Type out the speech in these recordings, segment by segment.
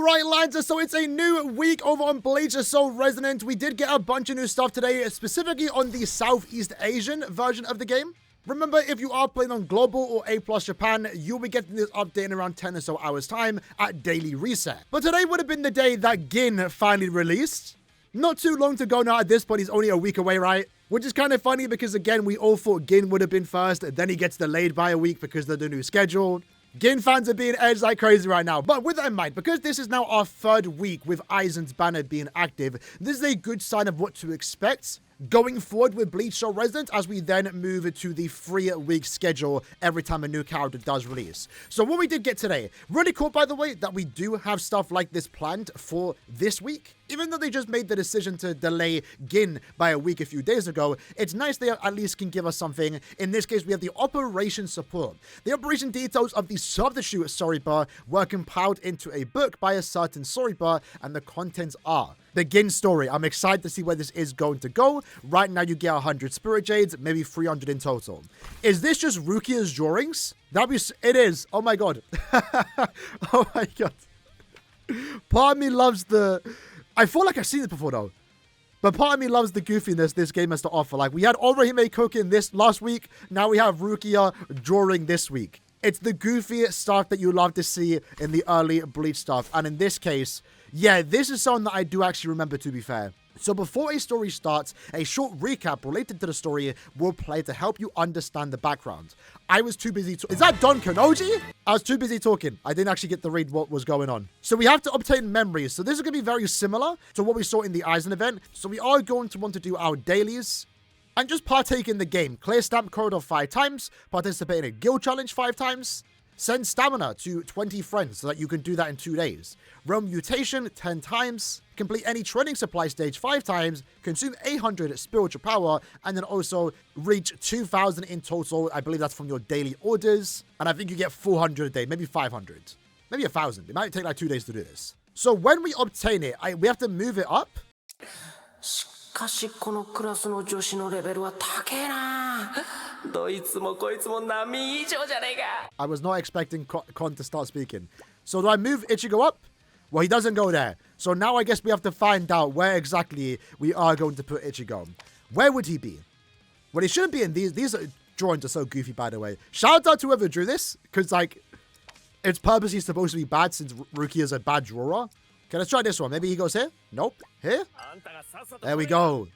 Alright, lads, so it's a new week over on Bleach So Resonant. We did get a bunch of new stuff today, specifically on the Southeast Asian version of the game. Remember, if you are playing on Global or A+ Japan, you'll be getting this update in around 10 or so hours time at Daily Reset. But today would have been the day that Gin finally released. Not too long to go now at this point, he's only a week away, right? Which is kind of funny because, again, we all thought Gin would have been first, then he gets delayed by a week because of the new schedule. Gin fans are being edged like crazy right now. But with that in mind, because this is now our third week with Aizen's banner being active, this is a good sign of what to expect going forward with Bleach So Resonant as we then move to the 3-week schedule every time a new character does release. So what we did get today, really cool by the way, that we do have stuff like this planned for this week. Even though they just made the decision to delay Gin by a week a few days ago, it's nice they at least can give us something. In this case, we have the operation support. The operation details of the substitute storybar were compiled into a book by a certain storybar, and the contents are the Gin story. I'm excited to see where this is going to go. Right now, you get 100 Spirit Jades, maybe 300 in total. Is this just Rukia's drawings? It is. Oh my god. Oh my god. Part of me loves the... I feel like I've seen it before though. But part of me loves the goofiness this game has to offer. Like, we had Orihime cooking this last week. Now we have Rukia drawing this week. It's the goofy stuff that you love to see in the early Bleach stuff. And in this case, yeah, this is something that I do actually remember, to be fair. So before a story starts, a short recap related to the story will play to help you understand the background. I was too busy Is that Don Konoji? I was too busy talking. I didn't actually get to read what was going on. So we have to obtain memories. So this is going to be very similar to what we saw in the Aizen event. So we are going to want to do our dailies and just partake in the game. Clear Stamp Corridor 5 times, participate in a guild challenge 5 times, send stamina to 20 friends so that you can do that in 2 days. Realm Mutation 10 times, complete any training supply stage 5 times, consume 800 spiritual power, and then also reach 2,000 in total. I believe that's from your daily orders. And I think you get 400 a day, maybe 500, maybe 1,000. It might take like 2 days to do this. So when we obtain it, we have to move it up. I was not expecting Kon to start speaking. So do I move Ichigo up? Well, he doesn't go there. So now I guess we have to find out where exactly we are going to put Ichigo. Where would he be? Well, he shouldn't be in these. These drawings are so goofy, by the way. Shout out to whoever drew this, because, like, it's purposely supposed to be bad since Rukia is a bad drawer. Okay, let's try this one. Maybe he goes here? Nope. Here? There we go.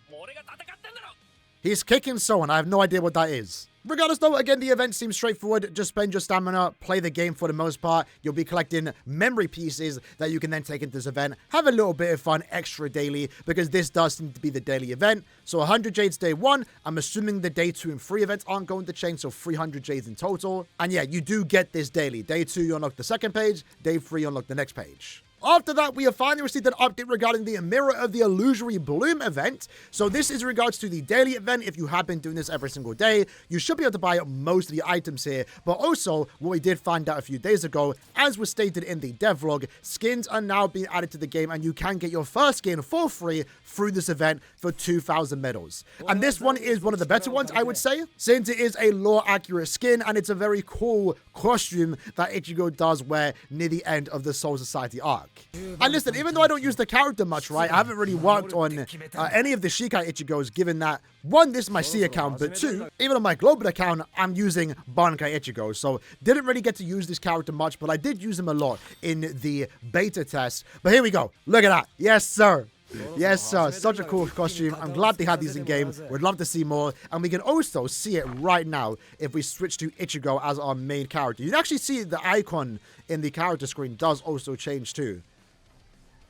He's kicking someone. I have no idea what that is. Regardless though, again, the event seems straightforward. Just spend your stamina, play the game for the most part. You'll be collecting memory pieces that you can then take into this event. Have a little bit of fun extra daily, because this does seem to be the daily event. So 100 Jades day 1. I'm assuming the day 2 and 3 events aren't going to change, so 300 Jades in total. And yeah, you do get this daily. Day 2, you unlock the second page. Day 3, you unlock the next page. After that, we have finally received an update regarding the Mirror of the Illusory Bloom event. So this is in regards to the daily event. If you have been doing this every single day, you should be able to buy most of the items here. But also, what we did find out a few days ago, as was stated in the devlog, skins are now being added to the game, and you can get your first skin for free through this event for 2,000 medals. And this one is one of the better ones, I would say, since it is a lore-accurate skin, and it's a very cool costume that Ichigo does wear near the end of the Soul Society arc. And listen, even though I don't use the character much, right, I haven't really worked on any of the Shikai Ichigos, given that, 1, this is my C account, but 2, even on my global account, I'm using Bankai Ichigo, so didn't really get to use this character much, but I did use him a lot in the beta test. But here we go. Look at that. Yes, sir. Yes, sir. Such a cool costume. I'm glad they had these in game. Would love to see more. And we can also see it right now if we switch to Ichigo as our main character. You can actually see the icon in the character screen does also change too.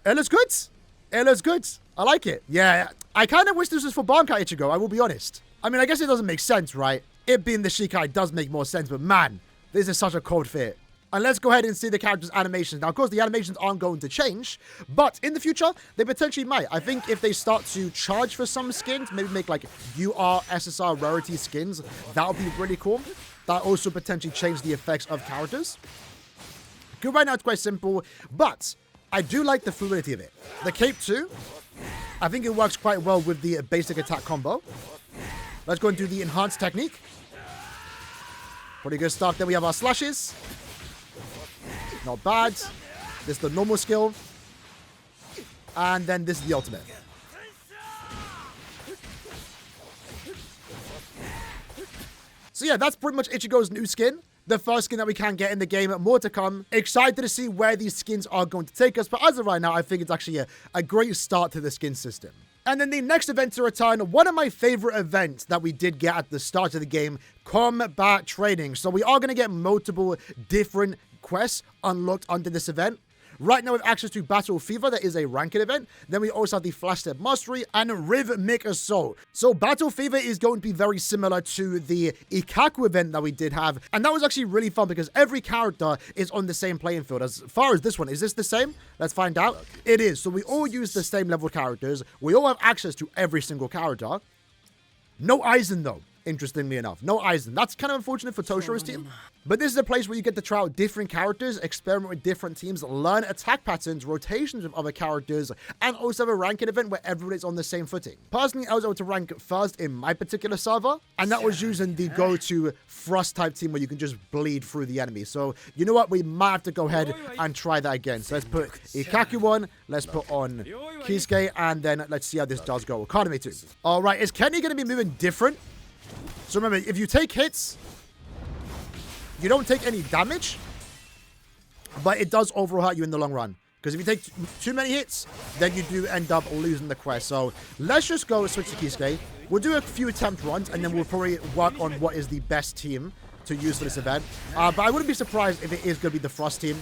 It looks good. It looks good. I like it. Yeah, I kind of wish this was for Bankai Ichigo, I will be honest. I mean, I guess it doesn't make sense, right? It being the Shikai does make more sense, but man, this is such a cold fit. And let's go ahead and see the character's animations. Now, of course, the animations aren't going to change, but in the future, they potentially might. I think if they start to charge for some skins, maybe make like SSR rarity skins, that would be really cool. That also potentially change the effects of characters. Good, right now it's quite simple, but I do like the fluidity of it. The cape too, I think it works quite well with the basic attack combo. Let's go and do the enhanced technique. Pretty good stuff. Then we have our slashes. Not bad. This is the normal skill. And then this is the ultimate. So yeah, that's pretty much Ichigo's new skin. The first skin that we can get in the game. More to come. Excited to see where these skins are going to take us. But as of right now, I think it's actually a great start to the skin system. And then the next event to return, one of my favorite events that we did get at the start of the game, combat training. So we are going to get multiple different quests unlocked under this event. Right now, we have access to Battle Fever, that is a ranked event. Then we also have the Flash Step Mastery and Rhythmic Assault. So Battle Fever is going to be very similar to the Ikaku event that we did have. And that was actually really fun because every character is on the same playing field. As far as this one, is this the same? Let's find out. It is. So we all use the same level characters. We all have access to every single character. No Aizen though. Interestingly enough, no Aizen. That's kind of unfortunate for Toshiro's team. But this is a place where you get to try out different characters, experiment with different teams, learn attack patterns, rotations with other characters, and also have a ranking event where everybody's on the same footing. Personally, I was able to rank first in my particular server, and that was using the go-to Frost type team where you can just bleed through the enemy. So, you know what? We might have to go ahead and try that again. So let's put Ikaku on, let's put on Kisuke, and then let's see how this does go. Akademi 2. All right, is Kenny going to be moving different? So remember, if you take hits, you don't take any damage, but it does overall hurt you in the long run. Because if you take too many hits, then you do end up losing the quest. So let's just go switch to Kisuke. We'll do a few attempt runs, and then we'll probably work on what is the best team to use for this event. But I wouldn't be surprised if it is going to be the Frost team.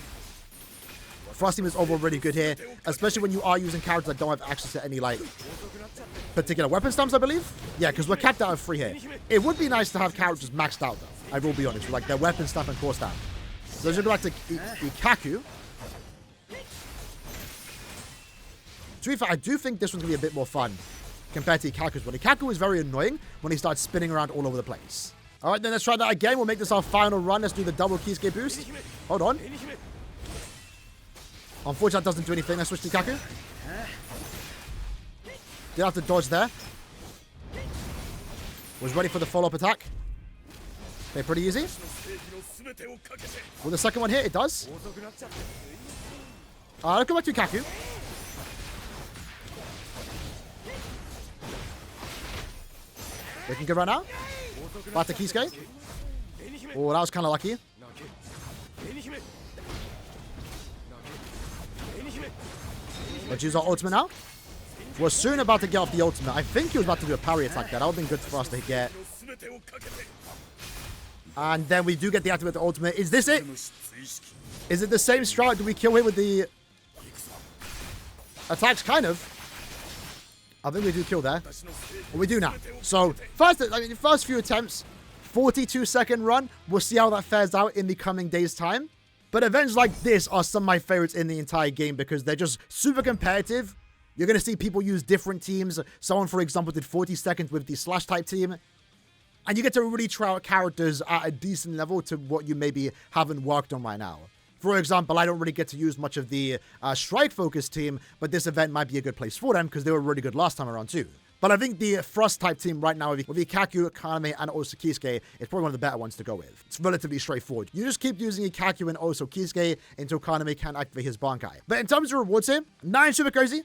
Frost team is overall really good here, especially when you are using characters that don't have access to any, like, particular weapon stamps, I believe. Yeah, because we're capped out of 3 here. It would be nice to have characters maxed out, though. I will be honest, with, like, their weapon stamp and core stamp. So let's go back to Ikaku. To be fair, I do think this one's going to be a bit more fun compared to Ikaku's one. Ikaku was very annoying when he started spinning around all over the place. All right, then let's try that again. We'll make this our final run. Let's do the double Kisuke boost. Hold on. Unfortunately, that doesn't do anything. Let's switch to Ikaku. Did have to dodge there. Was ready for the follow-up attack. Okay, pretty easy. Will the second one hit? It does. Let's go back to Ikaku. Looking good right now. Back to Kisuke. Oh, that was kind of lucky. Let's use our ultimate now. We're soon about to get off the ultimate. I think he was about to do a parry attack there. That would have been good for us to get. And then we do get the activate the ultimate. Is this it? Is it the same strat? Do we kill him with the attacks? Kind of. I think we do kill there. Well, we do now. So first few attempts, 42-second run. We'll see how that fares out in the coming days' time. But events like this are some of my favorites in the entire game because they're just super competitive. You're going to see people use different teams. Someone, for example, did 40 seconds with the Slash type team. And you get to really try out characters at a decent level to what you maybe haven't worked on right now. For example, I don't really get to use much of the Strike Focus team, but this event might be a good place for them because they were really good last time around too. But I think the Frost type team right now with Ikaku, Kaname, and also Kisuke is probably one of the better ones to go with. It's relatively straightforward. You just keep using Ikaku and also Kisuke until Kaname can activate his Bankai. But in terms of rewards here, 9 super crazy,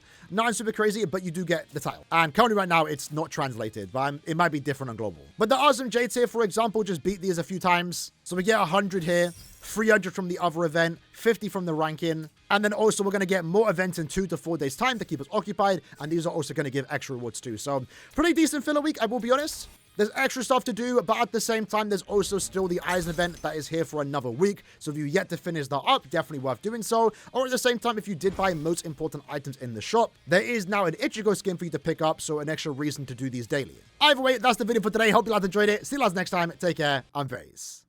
but you do get the title. And currently right now, it's not translated, but it might be different on global. But there are some Jades here, for example, just beat these a few times. So we get 100 here. 300 from the other event, 50 from the ranking, and then also we're going to get more events in 2 to 4 days time to keep us occupied, and these are also going to give extra rewards too. So pretty decent filler week, I will be honest. There's extra stuff to do, but at the same time, there's also still the Aizen event that is here for another week. So if you yet to finish that up, definitely worth doing so. Or at the same time, if you did buy most important items in the shop, there is now an Ichigo skin for you to pick up, so an extra reason to do these daily. Either way, that's the video for today. Hope you guys enjoyed it. See you guys next time. Take care. I'm Faze.